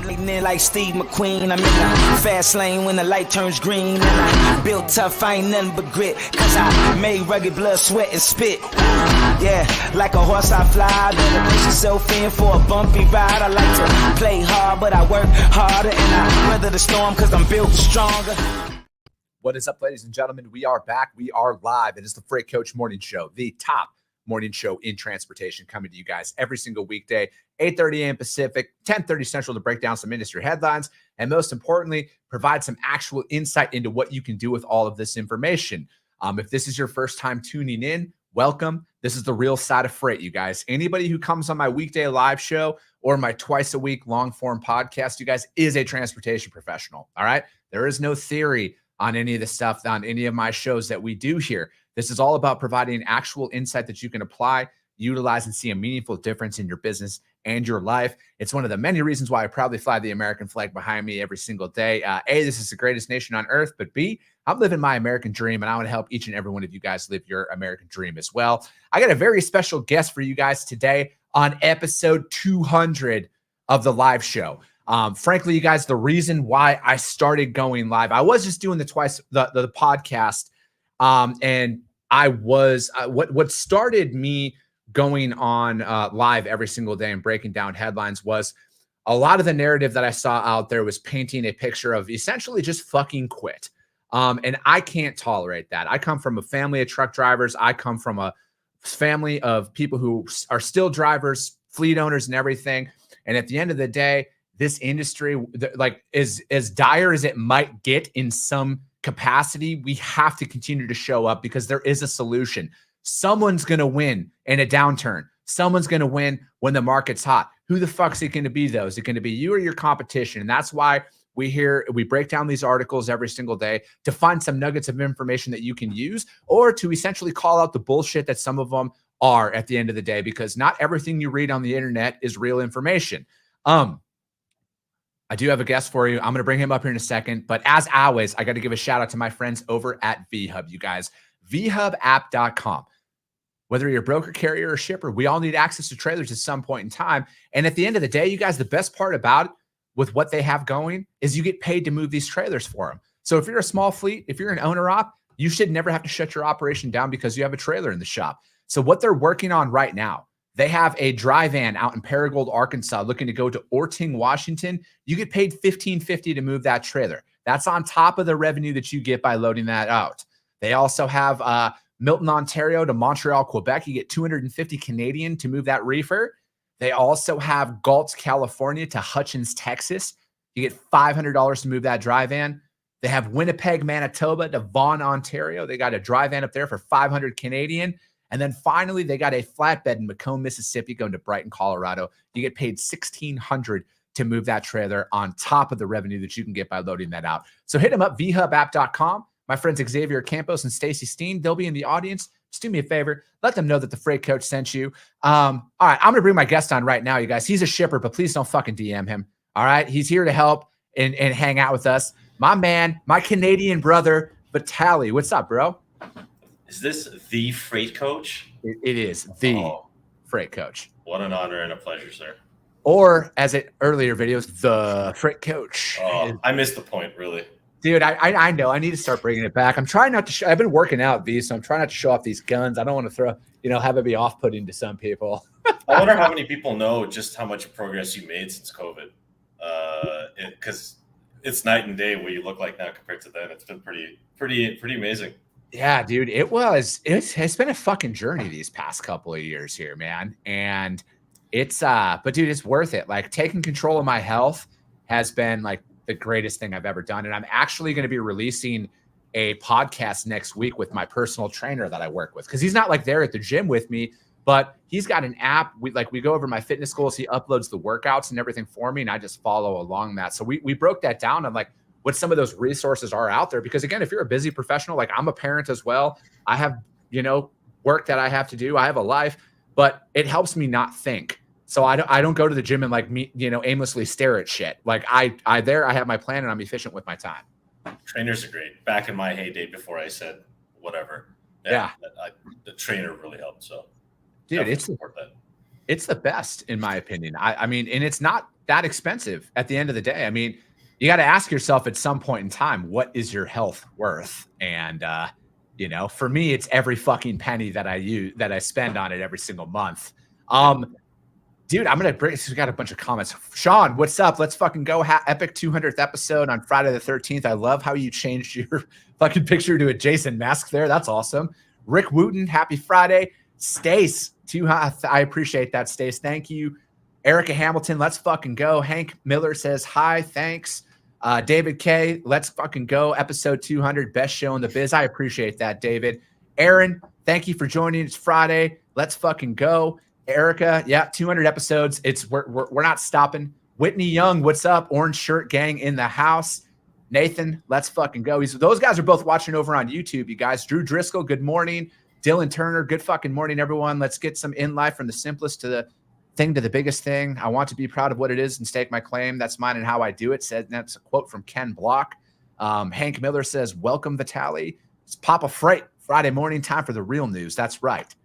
Lightning like Steve McQueen. I'm in the fast lane when the light turns green. And I built tough, I ain't nothing but grit. Cause I made rugged blood, sweat, and spit. Yeah, like a horse I fly. Better push yourself in for a bumpy ride. I like to play hard, but I work harder. And I weather the storm cause I'm built stronger. What is up, ladies and gentlemen? We are back. We are live. It is the Freight Coach Morning Show, the top morning show in transportation, coming to you guys every single weekday, 8:30 a.m. Pacific, 10:30 Central, to break down some industry headlines and, most importantly, provide some actual insight into what you can do with all of this information. If this is your first time tuning in, welcome. This is the real side of freight, you guys. Anybody who comes on my weekday live show or my twice a week long form podcast, you guys, is a transportation professional. All right. There is no theory on any of the stuff on any of my shows that we do here. This is all about providing actual insight that you can apply, utilize, and see a meaningful difference in your business and your life. It's one of the many reasons why I proudly fly the American flag behind me every single day. A, this is the greatest nation on earth, but B, I'm living my American dream, and I want to help each and every one of you guys live your American dream as well. I got a very special guest for you guys today on episode 200 of the live show. Frankly, you guys, the reason why I started going live, I was just doing the podcast. And I was, what started me going on live every single day and breaking down headlines was a lot of the narrative that I saw out there was painting a picture of essentially just fucking quit. And I can't tolerate that. I come from a family of truck drivers. I come from a family of people who are still drivers, fleet owners, and everything. And at the end of the day, this industry, like, is as dire as it might get in some capacity, we have to continue to show up because there is a solution. Someone's going to win in a downturn. Someone's going to win when the market's hot. Who the fuck's it going to be, though? Is it going to be you or your competition? And that's why we break down these articles every single day to find some nuggets of information that you can use, or to essentially call out the bullshit that some of them are at the end of the day, because not everything you read on the internet is real information. I do have a guest for you. I'm going to bring him up here in a second. But as always, I got to give a shout out to my friends over at VHub, you guys. VHubApp.com. Whether you're a broker, carrier, or shipper, we all need access to trailers at some point in time. And at the end of the day, you guys, the best part about it with what they have going is you get paid to move these trailers for them. So if you're a small fleet, if you're an owner op, you should never have to shut your operation down because you have a trailer in the shop. So what they're working on right now, they have a dry van out in Paragould, Arkansas, looking to go to Orting, Washington. You get paid $15.50 to move that trailer. That's on top of the revenue that you get by loading that out. They also have Milton, Ontario to Montreal, Quebec. You get $250 Canadian to move that reefer. They also have Galt, California to Hutchins, Texas. You get $500 to move that dry van. They have Winnipeg, Manitoba to Vaughan, Ontario. They got a dry van up there for $500 Canadian. And then finally, they got a flatbed in Macomb, Mississippi, going to Brighton, Colorado. You get paid $1,600 to move that trailer on top of the revenue that you can get by loading that out. So hit them up, vhubapp.com. My friends Xavier Campos and Stacy Steen, they'll be in the audience. Just do me a favor. Let them know that the Freight Coach sent you. All right, I'm going to bring my guest on right now, you guys. He's a shipper, but please don't fucking DM him. All right? He's here to help and hang out with us. My man, my Canadian brother, Vitaly. What's up, bro? Is this the Freight Coach? It is the Freight Coach. What an honor and a pleasure, sir. Or, as it earlier videos, the Freight Coach. Oh, I missed the point, really. Dude, I know. I need to start bringing it back. I'm trying not to I've been working out, V, so I'm trying not to show off these guns. I don't want to have it be off-putting to some people. I wonder how many people know just how much progress you made since COVID. Because it's night and day what you look like now compared to then. It's been pretty amazing. Yeah, dude, it's been a fucking journey these past couple of years here, man. And but dude, it's worth it. Like, taking control of my health has been like the greatest thing I've ever done. And I'm actually going to be releasing a podcast next week with my personal trainer that I work with. Cause he's not like there at the gym with me, but he's got an app. We go over my fitness goals. He uploads the workouts and everything for me, and I just follow along that. So we broke that down on like what some of those resources are out there. Because again, if you're a busy professional, like I'm a parent as well, I have, work that I have to do. I have a life, but it helps me not think. So I don't go to the gym and like aimlessly stare at shit. Like I have my plan and I'm efficient with my time. Trainers are great. Back in my heyday before I said whatever. Yeah. The trainer really helped. So dude, it's the best in my opinion. I mean, and it's not that expensive at the end of the day. I mean, you got to ask yourself at some point in time, what is your health worth? And, you know, for me, it's every fucking penny that I spend on it every single month. Dude, I'm going to bring, we got a bunch of comments. Sean, what's up? Let's fucking go. Epic 200th episode on Friday the 13th. I love how you changed your fucking picture to a Jason mask there. That's awesome. Rick Wooten, happy Friday. Stace, I appreciate that, Stace. Thank you. Erica Hamilton, let's fucking go. Hank Miller says, hi, thanks. David K, let's fucking go. Episode 200, best show in the biz. I appreciate that, David. Aaron, thank you for joining. It's Friday. Let's fucking go. Erica, yeah, 200 episodes. We're not stopping. Whitney Young, what's up? Orange Shirt Gang in the house. Nathan, let's fucking go. Those guys are both watching over on YouTube, you guys. Drew Driscoll, good morning. Dylan Turner, good fucking morning, everyone. Let's get some in life from the simplest to the thing to the biggest thing. I want to be proud of what it is and stake my claim. That's mine and how I do it. Said that's a quote from Ken Block. Hank Miller says, welcome, Vitaly. It's Papa Freight. Friday morning, time for the real news. That's right.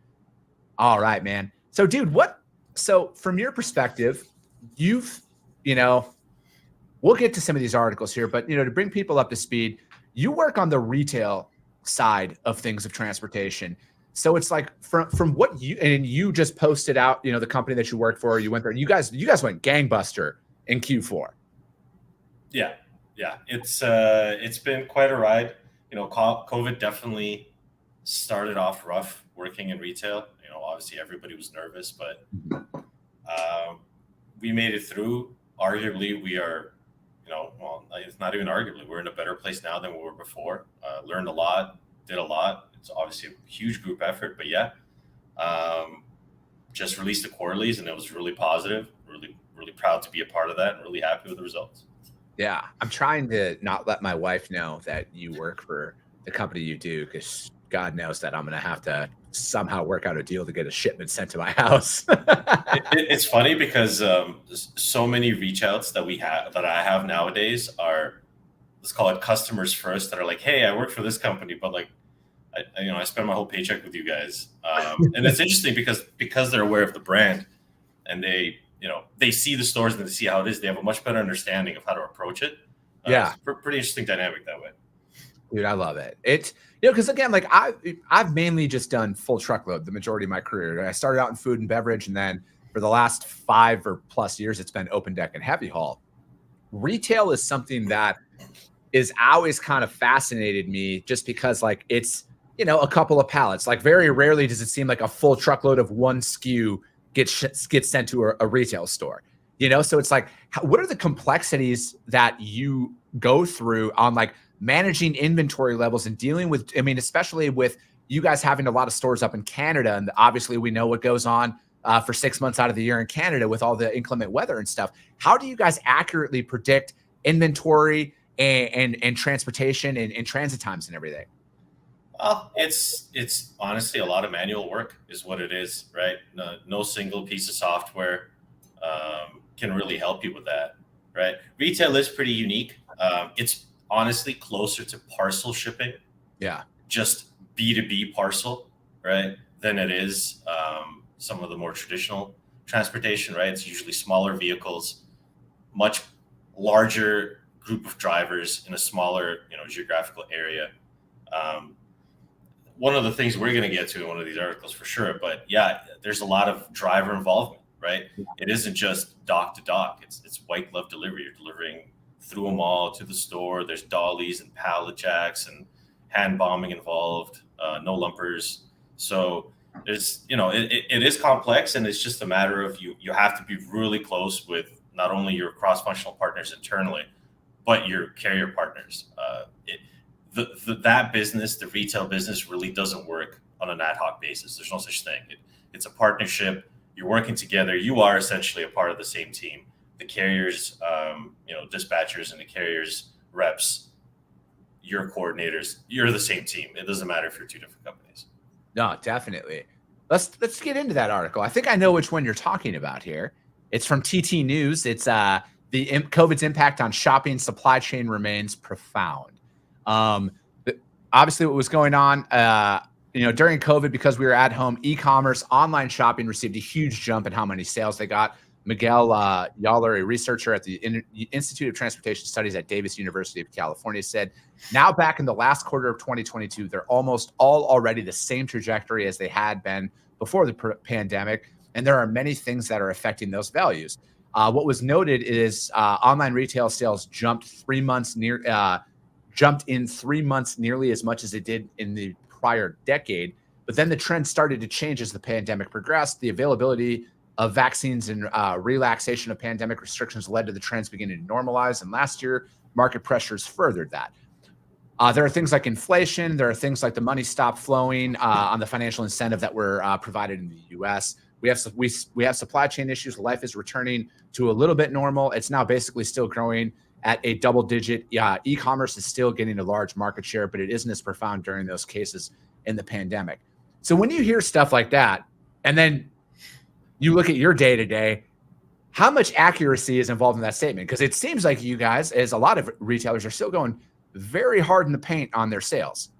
All right, man. So, dude, so from your perspective, we'll get to some of these articles here, but, to bring people up to speed, you work on the retail side of things of transportation. So it's like from what you just posted out, the company that you work for, you went there, you guys went gangbuster in Q4. Yeah. It's been quite a ride. COVID definitely started off rough working in retail. Obviously everybody was nervous, but we made it through. Arguably, we are, it's not even arguably, we're in a better place now than we were before. Learned a lot, did a lot. It's obviously a huge group effort, but yeah, just released the quarterlies and it was really positive. Really, really proud to be a part of that and really happy with the results. Yeah, I'm trying to not let my wife know that you work for the company you do, because God knows that I'm going to have to somehow work out a deal to get a shipment sent to my house. It's funny because so many reach outs that I have nowadays are, let's call it customers first, that are like, hey, I work for this company, but like, I spend my whole paycheck with you guys. And it's interesting because they're aware of the brand and they see the stores and they see how it is. They have a much better understanding of how to approach it. Yeah. It's a pretty interesting dynamic that way. Dude, I love it. It's, because again, like I've mainly just done full truckload the majority of my career. I started out in food and beverage, and then for the last 5 or plus years, it's been open deck and heavy haul. Retail is something that is always kind of fascinated me, just because like it's, a couple of pallets. Like very rarely does it seem like a full truckload of one SKU gets sent to a retail store. So it's like, what are the complexities that you go through on like managing inventory levels and dealing with, especially with you guys having a lot of stores up in Canada. And obviously we know what goes on for 6 months out of the year in Canada with all the inclement weather and stuff. How do you guys accurately predict inventory and transportation and transit times and everything? Well, it's honestly a lot of manual work is what it is, right? No single piece of software can really help you with that, right? Retail is pretty unique. It's honestly closer to parcel shipping. Yeah. Just B2B parcel, right? Than it is some of the more traditional transportation, right? It's usually smaller vehicles, much larger group of drivers in a smaller, geographical area. One of the things we're going to get to in one of these articles for sure, but yeah, there's a lot of driver involvement, right? It isn't just dock to dock. It's white glove delivery. You're delivering through a mall to the store. There's dollies and pallet jacks and hand bombing involved, no lumpers. So there's, it is complex, and it's just a matter of you have to be really close with not only your cross-functional partners internally, but your carrier partners. That business, the retail business, really doesn't work on an ad hoc basis. There's no such thing. It's a partnership. You're working together. You are essentially a part of the same team. The carriers, dispatchers and the carriers reps, your coordinators, you're the same team. It doesn't matter if you're two different companies. No, definitely. Let's get into that article. I think I know which one you're talking about here. It's from TT News. It's the COVID's impact on shopping supply chain remains profound. Obviously what was going on, during COVID, because we were at home, e-commerce, online shopping received a huge jump in how many sales they got. Miguel Yaller, a researcher at the Institute of Transportation Studies at Davis University of California, said, now back in the last quarter of 2022, they're almost all already the same trajectory as they had been before the pandemic. And there are many things that are affecting those values. What was noted is online retail sales jumped in 3 months nearly as much as it did in the prior decade. But then the trend started to change as the pandemic progressed. The availability of vaccines and relaxation of pandemic restrictions led to the trends beginning to normalize. And last year, market pressures furthered that. There are things like inflation. There are things like the money stopped flowing on the financial incentive that were provided in the U.S. We have supply chain issues. Life is returning to a little bit normal. It's now basically still growing at a double digit. E-commerce is still getting a large market share, but it isn't as profound during those cases in the pandemic. So when you hear stuff like that, and then you look at your day to day, how much accuracy is involved in that statement? Because it seems like you guys, as a lot of retailers, are still going very hard in the paint on their sales.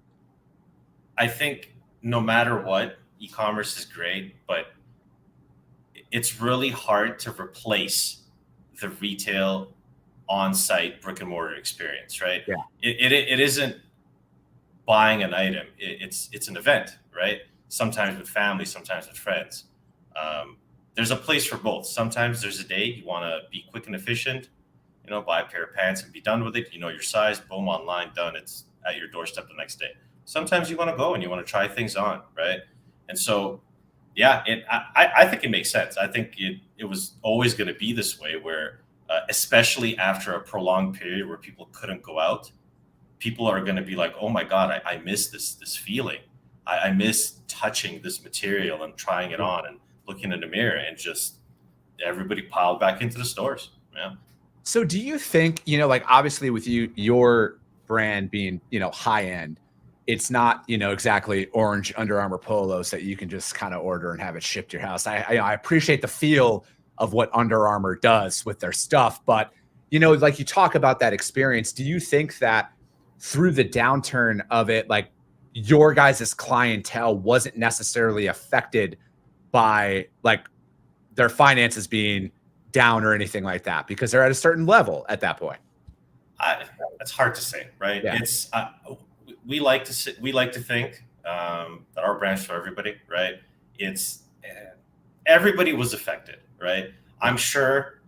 I think no matter what, e-commerce is great, but it's really hard to replace the retail on-site brick and mortar experience, right? Yeah. It isn't buying an item. It's an event, right? Sometimes with family, sometimes with friends. There's a place for both. Sometimes there's a day you want to be quick and efficient, buy a pair of pants and be done with it. You know your size, boom, online, done. It's at your doorstep the next day. Sometimes you want to go and you want to try things on, right? And so, yeah, I think it makes sense. I think it was always going to be this way where, especially after a prolonged period where people couldn't go out, people are going to be like, oh my God, I miss this feeling. I miss touching this material and trying it on and looking in the mirror, and just everybody piled back into the stores. Yeah. So do you think, like obviously with your brand being, high end, it's not, exactly orange Under Armour polos that you can just kind of order and have it shipped to your house. I appreciate the feel of what Under Armour does with their stuff, but like you talk about that experience, do you think that through the downturn of it, like your guys' clientele wasn't necessarily affected by like their finances being down or anything like that because they're at a certain level at that point? It's hard to say, right? Yeah. It's we like to think that our brand's for everybody, right? It's everybody was affected, right? I'm sure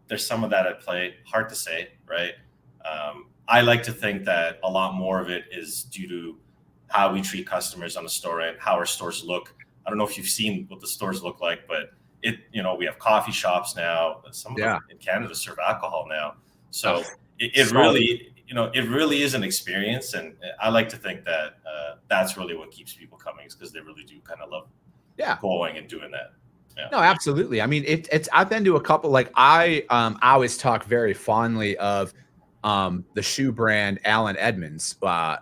there's some of that at play. Hard to say, right? I like to think that a lot more of it is due to how we treat customers on the store end, how our stores look. I don't know if you've seen what the stores look like, but we have coffee shops now. Some of them in Canada serve alcohol now. So it really is an experience. And I like to think that that's really what keeps people coming, is because they really do kind of love going and doing that. Yeah. No, absolutely. I mean, I've been to a couple, like I always talk very fondly of the shoe brand Allen Edmonds.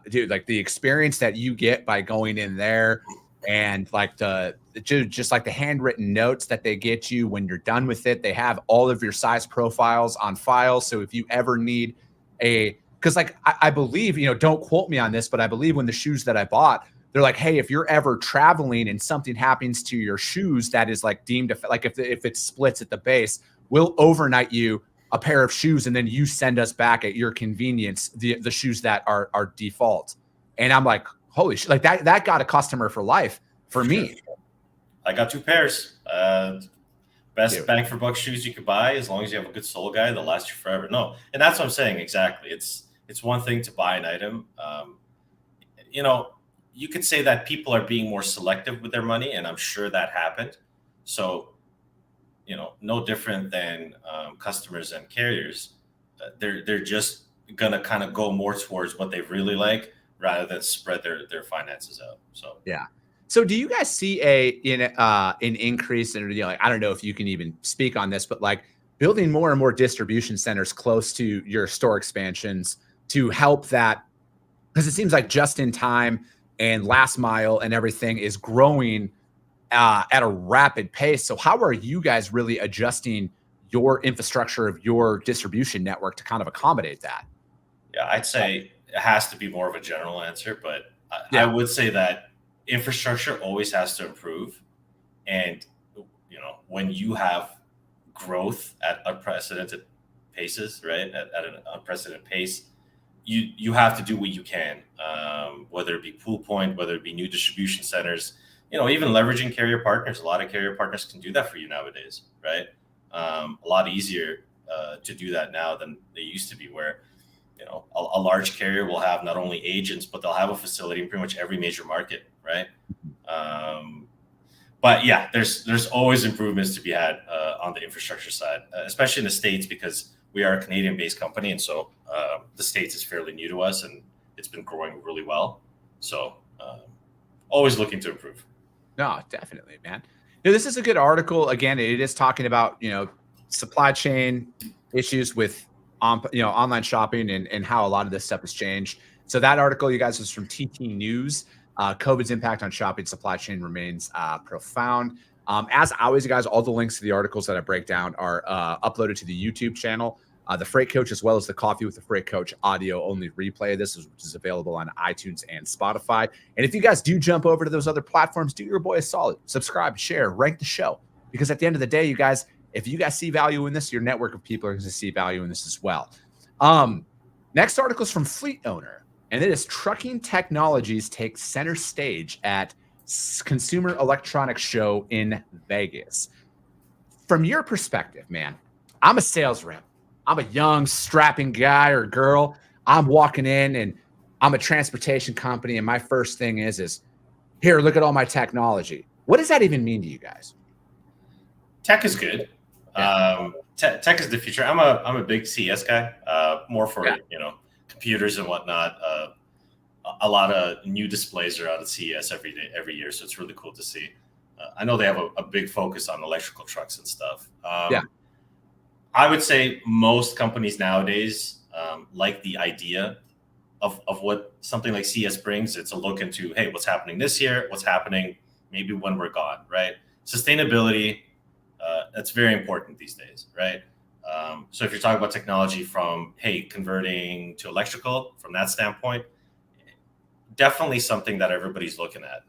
Dude, like the experience that you get by going in there, and like just like the handwritten notes that they get you when you're done with it. They have all of your size profiles on file. So if you ever need because like I believe, don't quote me on this, but I believe when the shoes that I bought, they're like, hey, if you're ever traveling and something happens to your shoes that is like deemed like if it splits at the base, we'll overnight you a pair of shoes, and then you send us back at your convenience the shoes that are default. And I'm like, holy shit, like that got a customer for life for me. I got 2 pairs. Best bang for buck shoes you could buy, as long as you have a good sole guide, they'll last you forever. No, and that's what I'm saying exactly. It's one thing to buy an item. You could say that people are being more selective with their money, and I'm sure that happened. So, no different than customers and carriers. They're just gonna kind of go more towards what they really like rather than spread their finances out. So yeah. So do you guys see an increase in, I don't know if you can even speak on this, but like building more and more distribution centers close to your store expansions to help that? Because it seems like just in time and last mile and everything is growing at a rapid pace. So how are you guys really adjusting your infrastructure of your distribution network to kind of accommodate that? Yeah, I'd say it has to be more of a general answer, but I would say that infrastructure always has to improve. And, when you have growth at unprecedented paces, right? At an unprecedented pace, you have to do what you can, whether it be pool point, whether it be new distribution centers, even leveraging carrier partners. A lot of carrier partners can do that for you nowadays, right? A lot easier to do that now than they used to be, where a large carrier will have not only agents, but they'll have a facility in pretty much every major market, right? But yeah, there's always improvements to be had on the infrastructure side, especially in the States, because we are a Canadian-based company, and so the States is fairly new to us, and it's been growing really well. So always looking to improve. No, definitely, man. This is a good article. Again, it is talking about supply chain issues with online shopping and how a lot of this stuff has changed. So that article, you guys, was from TT News. COVID's impact on shopping supply chain remains profound. As always, you guys, all the links to the articles that I break down are uploaded to the YouTube channel. The Freight Coach, as well as the Coffee with the Freight Coach audio only replay of this, which is available on iTunes and Spotify. And if you guys do jump over to those other platforms, do your boy a solid. Subscribe, share, rank the show. Because at the end of the day, you guys, if you guys see value in this, your network of people are going to see value in this as well. Next article is from Fleet Owner, and it is Trucking Technologies takes center stage at Consumer Electronics Show in Vegas. From your perspective, man, I'm a sales rep. I'm a young, strapping guy or girl. I'm walking in and I'm a transportation company, and my first thing is here, look at all my technology. What does that even mean to you guys? Tech is good. Yeah. Tech is the future. I'm a big CS guy, more for computers and whatnot. A lot of new displays are out at CES every year, so it's really cool to see. I know they have a big focus on electrical trucks and stuff. I would say most companies nowadays like the idea of what something like CES brings. It's a look into, hey, what's happening this year, what's happening maybe when we're gone, right? Sustainability, that's very important these days, right? So if you're talking about technology from, hey, converting to electrical from that standpoint, definitely something that everybody's looking at.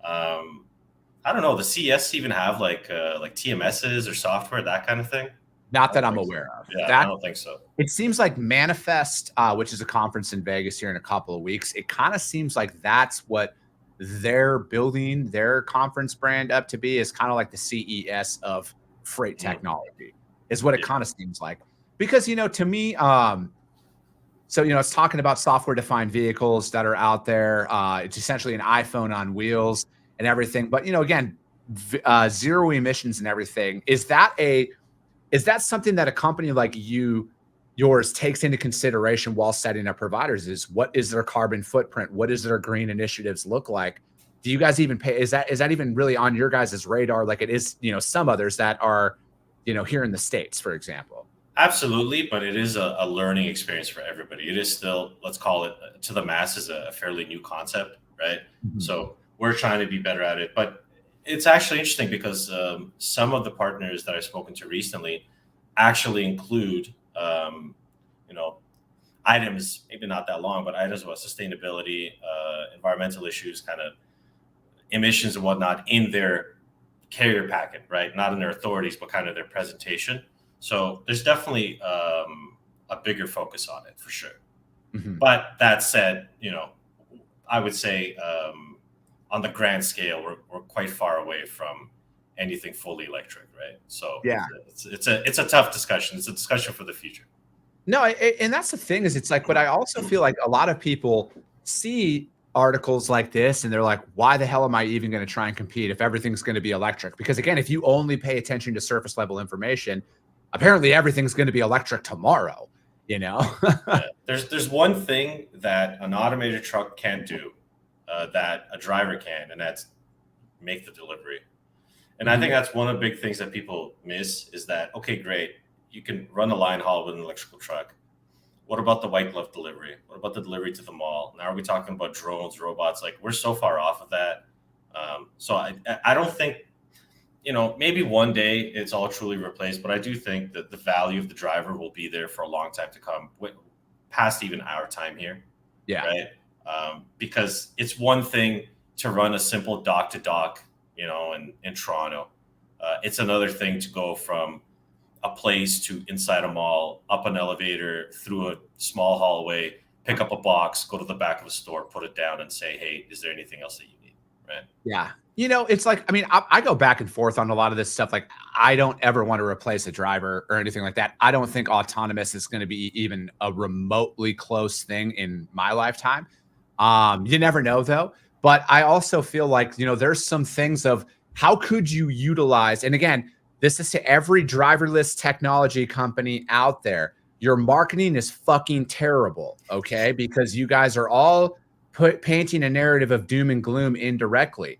I don't know, the CES even have like TMSs or software, that kind of thing? Not that I'm aware of. Yeah, I don't think so. It seems like Manifest, which is a conference in Vegas here in a couple of weeks, it kind of seems like that's what they're building their conference brand up to be, is kind of like the CES of freight technology, is what it kind of seems like. Because, to me, it's talking about software-defined vehicles that are out there. It's essentially an iPhone on wheels and everything. But, again, zero emissions and everything. Is that something that a company like yours takes into consideration while setting up providers? Is what is their carbon footprint? What does their green initiatives look like? Do you guys even pay? Is that even really on your guys' radar? Like it is, some others that are, here in the States, for example. Absolutely. But it is a learning experience for everybody. It is still, let's call it to the masses, a fairly new concept, right? Mm-hmm. So we're trying to be better at it, but it's actually interesting because some of the partners that I've spoken to recently actually include, items, maybe not that long, but items about sustainability, environmental issues, kind of emissions and whatnot in their carrier packet, right? Not in their authorities, but kind of their presentation. So there's definitely a bigger focus on it for sure. Mm-hmm. But that said, I would say, on the grand scale, we're quite far away from anything fully electric, right? So yeah, it's a tough discussion. It's a discussion for the future. No, and that's the thing is, it's like, but I also feel like a lot of people see articles like this and they're like, why the hell am I even going to try and compete if everything's going to be electric? Because again, if you only pay attention to surface level information, apparently everything's going to be electric tomorrow, Yeah. There's one thing that an automated truck can't do, that a driver can, and that's make the delivery. And I think that's one of the big things that people miss is that, okay, great, you can run a line haul with an electrical truck. What about the white glove delivery? What about the delivery to the mall? Now are we talking about drones, robots? Like, we're so far off of that. So I don't think, maybe one day it's all truly replaced, but I do think that the value of the driver will be there for a long time to come, past even our time here. Yeah. Right. Because it's one thing to run a simple dock to dock, in Toronto. It's another thing to go from a place to inside a mall, up an elevator, through a small hallway, pick up a box, go to the back of a store, put it down, and say, hey, is there anything else that you need? Right? Yeah. You know, it's like, I mean, I go back and forth on a lot of this stuff. Like, I don't ever want to replace a driver or anything like that. I don't think autonomous is going to be even a remotely close thing in my lifetime. You never know, though. But I also feel like, you know, there's some things of how could you utilize, and again, this is to every driverless technology company out there. Your marketing is fucking terrible, okay? Because you guys are all painting a narrative of doom and gloom indirectly.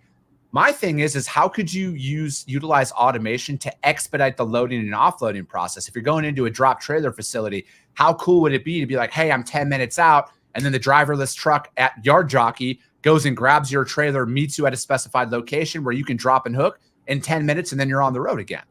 My thing is how could you utilize automation to expedite the loading and offloading process? If you're going into a drop trailer facility, how cool would it be to be like, hey, I'm 10 minutes out, and then the driverless truck at Yard Jockey goes and grabs your trailer, meets you at a specified location where you can drop and hook in 10 minutes, and then you're on the road again.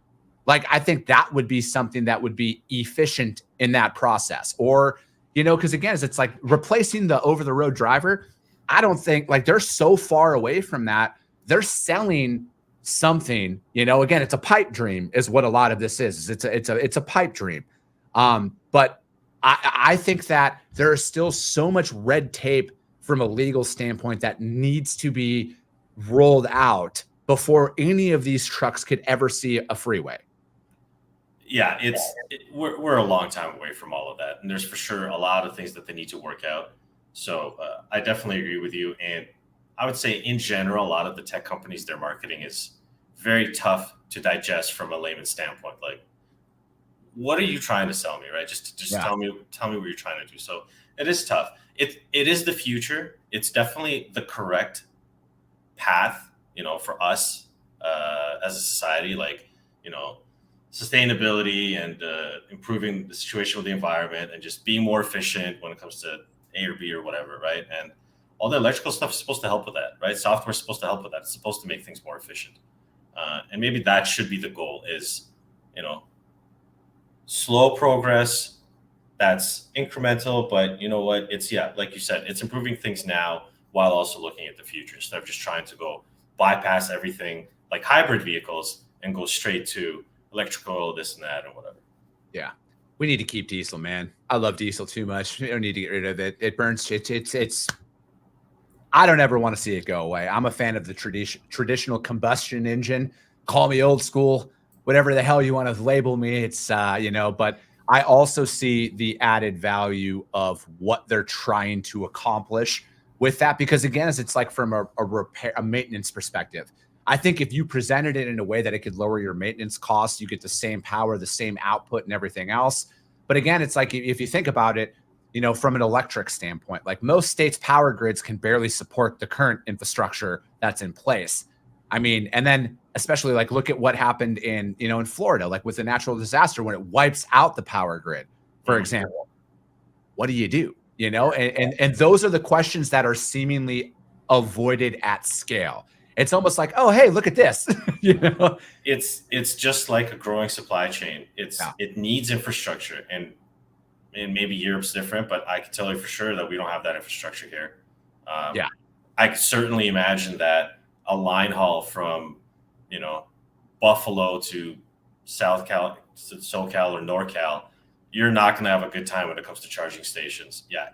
Like, I think that would be something that would be efficient in that process. Or, you know, because again, it's like replacing the over-the-road driver. I don't think, like, they're so far away from that. They're selling something, you know, again, it's a pipe dream is what a lot of this is. It's a pipe dream. But I think that there is still so much red tape from a legal standpoint that needs to be rolled out before any of these trucks could ever see a freeway. Yeah, we're a long time away from all of that. And there's for sure a lot of things that they need to work out. So I definitely agree with you. And I would say in general, a lot of the tech companies, their marketing is very tough to digest from a layman's standpoint. Like, what are you trying to sell me, right? Just tell me what you're trying to do. So it is tough. It is the future. It's definitely the correct path, you know, for us as a society, like, you know, sustainability and improving the situation with the environment and just being more efficient when it comes to A or B or whatever, right? And all the electrical stuff is supposed to help with that, right? Software is supposed to help with that. It's supposed to make things more efficient. And maybe that should be the goal is, you know, slow progress that's incremental, but you know what? It's, yeah, like you said, it's improving things now while also looking at the future instead of just trying to go bypass everything like hybrid vehicles and go straight to electrical, this and that, or whatever. Yeah. We need to keep diesel, man. I love diesel too much. We don't need to get rid of it. It burns. It's I don't ever want to see it go away. I'm a fan of the traditional combustion engine. Call me old school, whatever the hell you want to label me. It's, you know, but I also see the added value of what they're trying to accomplish with that. Because again, it's like from a maintenance perspective. I think if you presented it in a way that it could lower your maintenance costs, you get the same power, the same output and everything else. But again, it's like, if you think about it, you know, from an electric standpoint, like most states' power grids can barely support the current infrastructure that's in place. I mean, and then especially like look at what happened in, you know, in Florida, like with a natural disaster when it wipes out the power grid, for example. What do you do? You know, and those are the questions that are seemingly avoided at scale. It's almost like, oh, hey, look at this. You know, it's just like a growing supply chain. It needs infrastructure, and maybe Europe's different, but I can tell you for sure that we don't have that infrastructure here. I could certainly imagine that a line haul from, you know, Buffalo to SoCal or NorCal, you're not going to have a good time when it comes to charging stations. Yeah.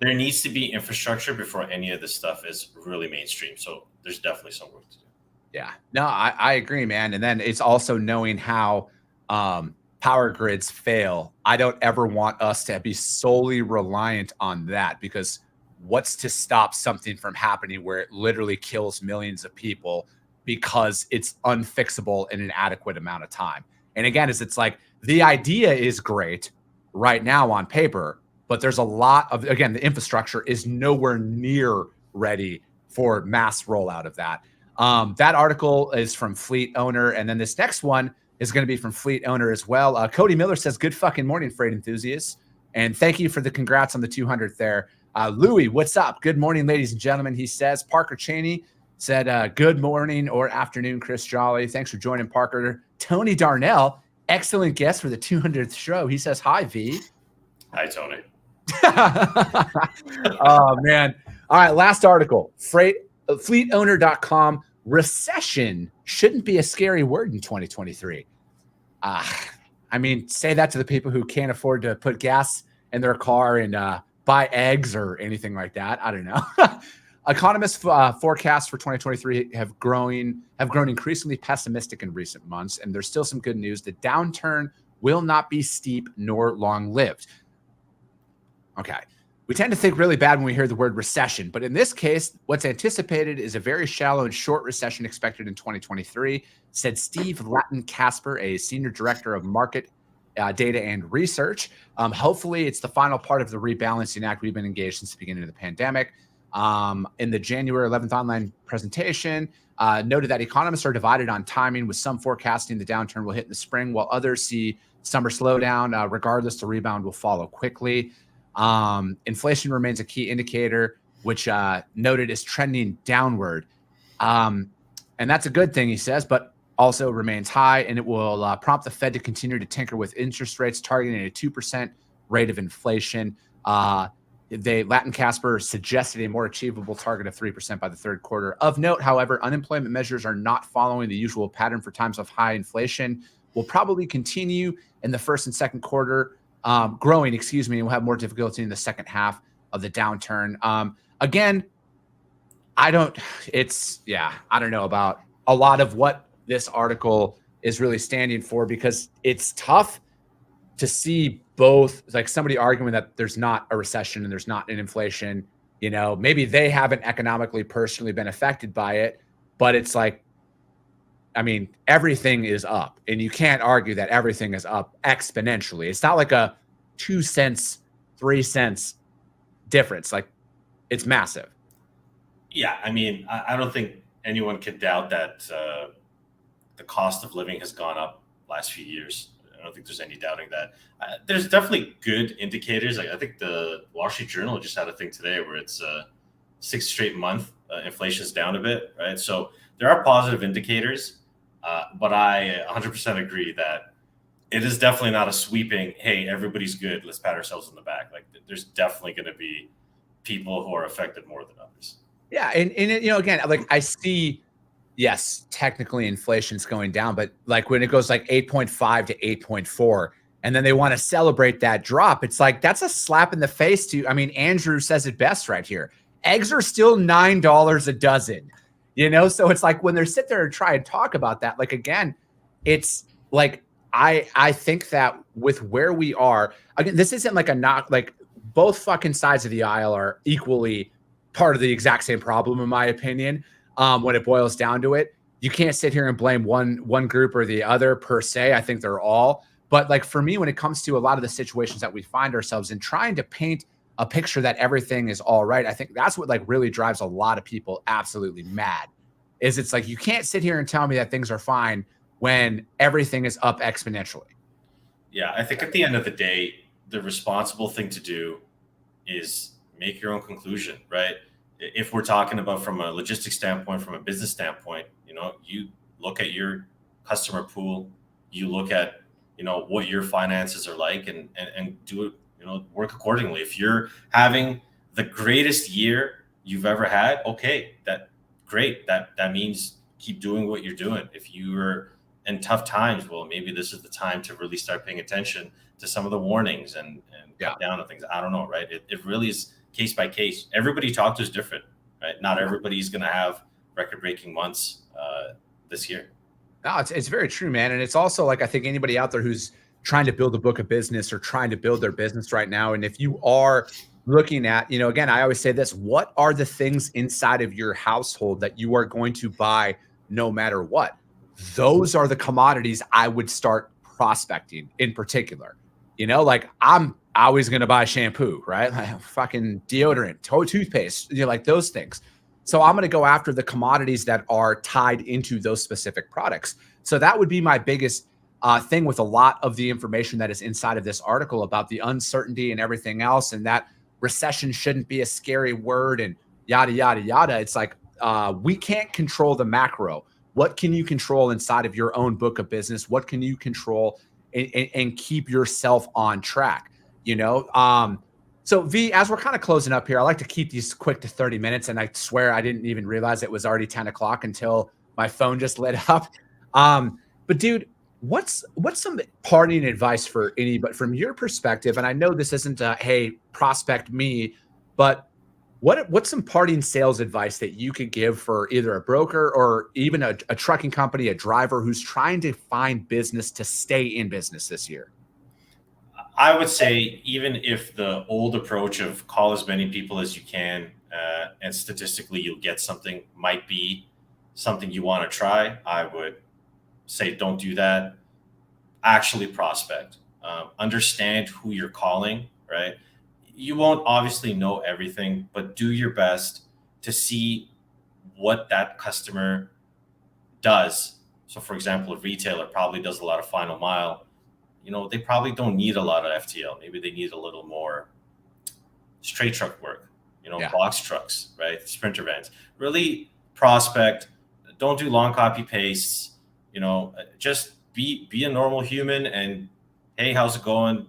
There needs to be infrastructure before any of this stuff is really mainstream. So there's definitely some work to do. Yeah, no, I agree, man. And then it's also knowing how power grids fail. I don't ever want us to be solely reliant on that, because what's to stop something from happening where it literally kills millions of people because it's unfixable in an adequate amount of time? And again, it's like the idea is great right now on paper, but there's a lot of, again, the infrastructure is nowhere near ready for mass rollout of that. That article is from Fleet Owner. And then this next one is going to be from Fleet Owner as well. Cody Miller says, good fucking morning, freight enthusiasts. And thank you for the congrats on the 200th there. Louis, what's up? Good morning, ladies and gentlemen. He says, Parker Cheney said, good morning or afternoon, Chris Jolly. Thanks for joining, Parker. Tony Darnell, excellent guest for the 200th show. He says, hi, V. Hi, Tony. Oh, man. All right, last article. Fleetowner.com. Recession shouldn't be a scary word in 2023. I mean, say that to the people who can't afford to put gas in their car and buy eggs or anything like that. I don't know. Economists' forecasts for 2023 have grown increasingly pessimistic in recent months, and there's still some good news. The downturn will not be steep nor long-lived. Okay. We tend to think really bad when we hear the word recession, but in this case, what's anticipated is a very shallow and short recession expected in 2023, said Steve Latin-Casper, a senior director of market data and research. Hopefully, it's the final part of the rebalancing act we've been engaged since the beginning of the pandemic. In the January 11th online presentation, noted that economists are divided on timing, with some forecasting the downturn will hit in the spring, while others see summer slowdown. Regardless, the rebound will follow quickly. Inflation remains a key indicator, which noted is trending downward. And that's a good thing, he says, but also remains high, and it will prompt the Fed to continue to tinker with interest rates, targeting a 2% rate of inflation. Latin-Casper suggested a more achievable target of 3% by the third quarter. Of note, however, unemployment measures are not following the usual pattern for times of high inflation. Will probably continue in the first and second quarter, growing, and we'll have more difficulty in the second half of the downturn. Again, I don't know about a lot of what this article is really standing for, because it's tough to see both, like somebody arguing that there's not a recession and there's not an inflation. You know, maybe they haven't economically personally been affected by it, but it's like, I mean, everything is up, and you can't argue that everything is up exponentially. It's not like a 2 cents, 3 cents difference. Like, it's massive. Yeah, I mean, I don't think anyone could doubt that the cost of living has gone up last few years. I don't think there's any doubting that. There's definitely good indicators. Like, I think the Wall Street Journal just had a thing today where it's 6th straight month inflation's down a bit, right? So there are positive indicators, but I 100% agree that it is definitely not a sweeping, hey, everybody's good, let's pat ourselves on the back. Like, there's definitely going to be people who are affected more than others. Yeah, and you know, again, like, I see, yes, technically inflation's going down, but like when it goes like 8.5 to 8.4, and then they want to celebrate that drop, it's like, that's a slap in the face to, I mean, Andrew says it best right here. Eggs are still $9 a dozen, you know? So it's like when they're sit there and try and talk about that, like, again, it's like, I think that with where we are, again, this isn't like a knock, like both fucking sides of the aisle are equally part of the exact same problem, in my opinion. When it boils down to it, you can't sit here and blame one group or the other per se. I think they're all, but like for me, when it comes to a lot of the situations that we find ourselves in, trying to paint a picture that everything is all right, I think that's what like really drives a lot of people absolutely mad. Is it's like, you can't sit here and tell me that things are fine when everything is up exponentially. Yeah, I think at the end of the day, the responsible thing to do is make your own conclusion, right? If we're talking about from a logistics standpoint, from a business standpoint, you know, you look at your customer pool, you look at, you know, what your finances are like, and do it, you know, work accordingly. If you're having the greatest year you've ever had, okay, great. That means keep doing what you're doing. If you're in tough times, well, maybe this is the time to really start paying attention to some of the warnings and cut down on things. I don't know, right? It really is case by case. Everybody you talk to is different, right? Not everybody's going to have record-breaking months this year. No, it's very true, man. And it's also like, I think anybody out there who's trying to build a book of business or trying to build their business right now, and if you are looking at, you know, again, I always say this, what are the things inside of your household that you are going to buy no matter what? Those are the commodities I would start prospecting in particular. You know, like, I'm always going to buy shampoo, right? Like fucking deodorant, toothpaste, you know, like those things. So I'm going to go after the commodities that are tied into those specific products. So that would be my biggest thing with a lot of the information that is inside of this article about the uncertainty and everything else, and that recession shouldn't be a scary word and yada, yada, yada. It's like, we can't control the macro. What can you control inside of your own book of business? What can you control and keep yourself on track? You know? So V, as we're kind of closing up here, I like to keep these quick to 30 minutes. And I swear I didn't even realize it was already 10 o'clock until my phone just lit up. But dude, What's some parting advice for anybody from your perspective? And I know this isn't a, hey, prospect me, but what's some parting sales advice that you could give for either a broker or even a trucking company, a driver who's trying to find business to stay in business this year? I would say, even if the old approach of call as many people as you can, and statistically you'll get something, might be something you want to try, I would say don't do that. Actually prospect. Understand who you're calling, right? You won't obviously know everything, but do your best to see what that customer does. So, for example, a retailer probably does a lot of final mile. They probably don't need a lot of FTL. Maybe they need a little more straight truck work, Yeah. box trucks, right? Sprinter vans. Really prospect. Don't do long copy pastes. Just be a normal human and, hey, how's it going?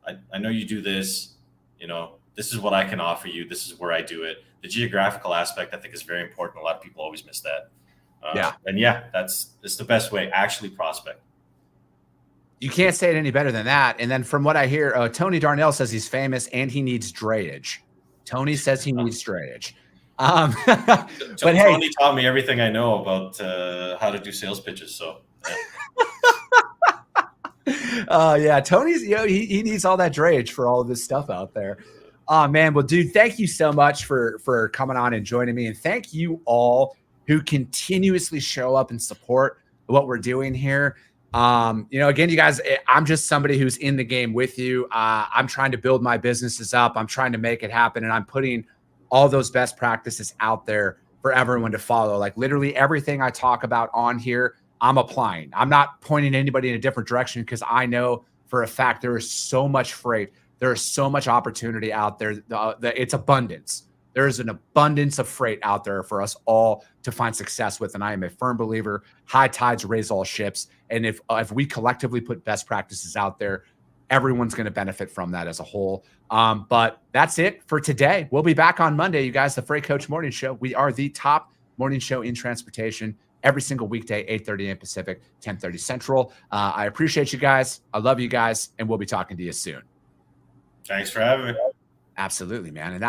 I know you do this. This is what I can offer you. This is where I do it. The geographical aspect, I think, is very important. A lot of people always miss that. And yeah, it's the best way. Actually prospect. You can't say it any better than that. And then from what I hear, Tony Darnell says he's famous and he needs drayage. Tony says he needs drayage. But hey, Tony taught me everything I know about how to do sales pitches. So yeah, Tony's, he needs all that drayage for all of this stuff out there. Oh man, well, dude, thank you so much for coming on and joining me. And thank you all who continuously show up and support what we're doing here. Again, you guys, I'm just somebody who's in the game with you. I'm trying to build my businesses up. I'm trying to make it happen. And I'm putting all those best practices out there for everyone to follow. Like literally everything I talk about on here, I'm applying. I'm not pointing anybody in a different direction because I know for a fact there is so much freight. There is so much opportunity out there. It's abundance. There is an abundance of freight out there for us all to find success with. And I am a firm believer, high tides raise all ships. And if we collectively put best practices out there, everyone's going to benefit from that as a whole. But that's it for today. We'll be back on Monday, you guys, the Freight Coach Morning Show. We are the top morning show in transportation every single weekday, 8:30 a.m. Pacific, 10:30 Central. I appreciate you guys. I love you guys. And we'll be talking to you soon. thanks for having me. Absolutely, man. And that's